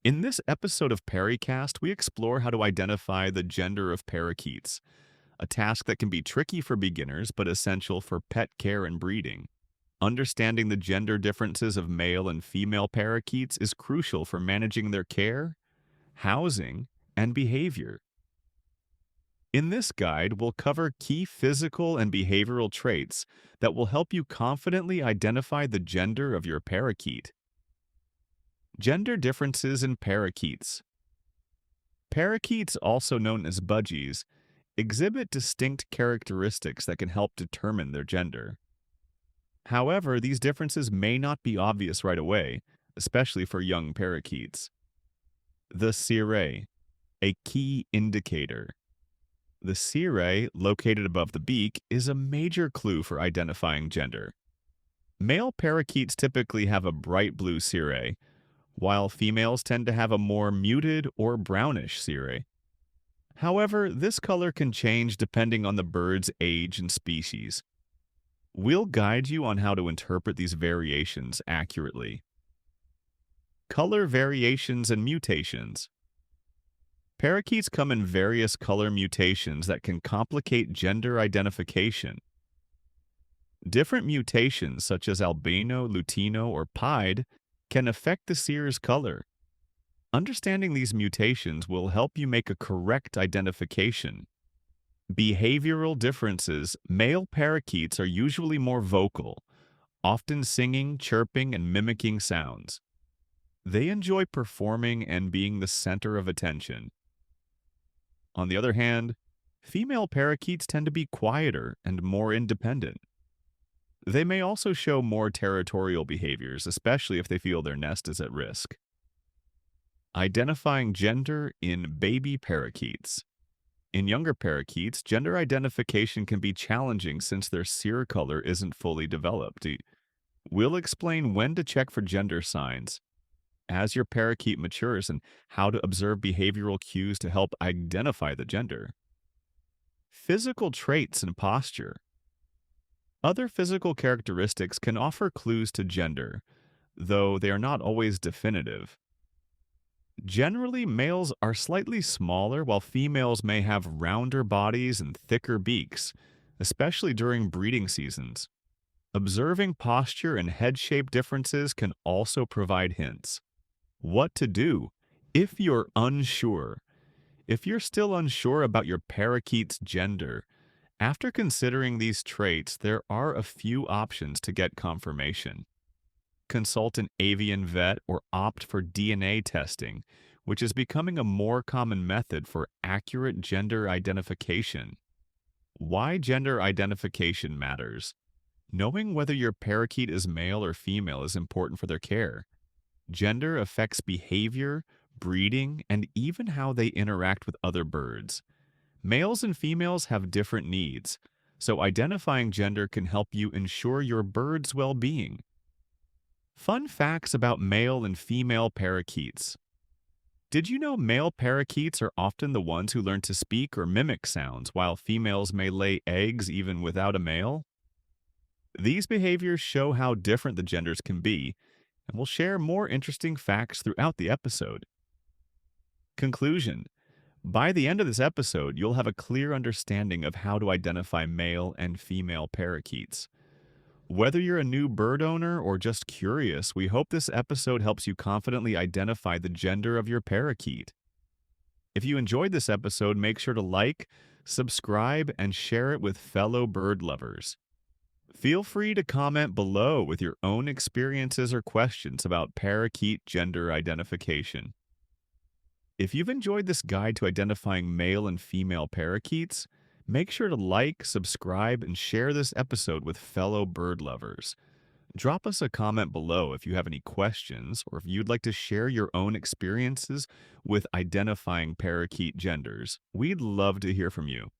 In this episode of Pericast, we explore how to identify the gender of parakeets, a task that can be tricky for beginners but essential for pet care and breeding. Understanding the gender differences of male and female parakeets is crucial for managing their care, housing, and behavior. In this guide, we'll cover key physical and behavioral traits that will help you confidently identify the gender of your parakeet. Gender differences in parakeets. Parakeets, also known as budgies, exhibit distinct characteristics that can help determine their gender. However, these differences may not be obvious right away, especially for young parakeets. The cirrus, a key indicator. The cirrus, located above the beak, is a major clue for identifying gender. Male parakeets typically have a bright blue cirrus, while females tend to have a more muted or brownish cirrus. However, this color can change depending on the bird's age and species. We'll guide you on how to interpret these variations accurately. Color variations and mutations. Parakeets come in various color mutations that can complicate gender identification. Different mutations, such as albino, lutino, or pied, can affect the cirrus color. Understanding these mutations will help you make a correct identification. Behavioral differences. Male parakeets are usually more vocal, often singing, chirping, and mimicking sounds. They enjoy performing and being the center of attention. On the other hand, female parakeets tend to be quieter and more independent. They may also show more territorial behaviors, especially if they feel their nest is at risk. Identifying gender in baby parakeets. In younger parakeets, gender identification can be challenging since their cirrus color isn't fully developed. We'll explain when to check for gender signs as your parakeet matures and how to observe behavioral cues to help identify the gender. Physical traits and posture. Other physical characteristics can offer clues to gender, though they are not always definitive. Generally, males are slightly smaller, while females may have rounder bodies and thicker beaks, especially during breeding seasons. Observing posture and head shape differences can also provide hints. What to do if you're unsure. If you're still unsure about your parakeet's gender, after considering these traits, there are a few options to get confirmation. Consult an avian vet or opt for DNA testing, which is becoming a more common method for accurate gender identification. Why gender identification matters. Knowing whether your parakeet is male or female is important for their care. Gender affects behavior, breeding, and even how they interact with other birds. Males and females have different needs, so identifying gender can help you ensure your bird's well-being. Fun facts about male and female parakeets. Did you know male parakeets are often the ones who learn to speak or mimic sounds, while females may lay eggs even without a male? These behaviors show how different the genders can be, and we'll share more interesting facts throughout the episode. Conclusion. By the end of this episode, you'll have a clear understanding of how to identify male and female parakeets. Whether you're a new bird owner or just curious, we hope this episode helps you confidently identify the gender of your parakeet. If you enjoyed this episode, make sure to like, subscribe, and share it with fellow bird lovers. Feel free to comment below with your own experiences or questions about parakeet gender identification. If you've enjoyed this guide to identifying male and female parakeets, make sure to like, subscribe, and share this episode with fellow bird lovers. Drop us a comment below if you have any questions or if you'd like to share your own experiences with identifying parakeet genders. We'd love to hear from you.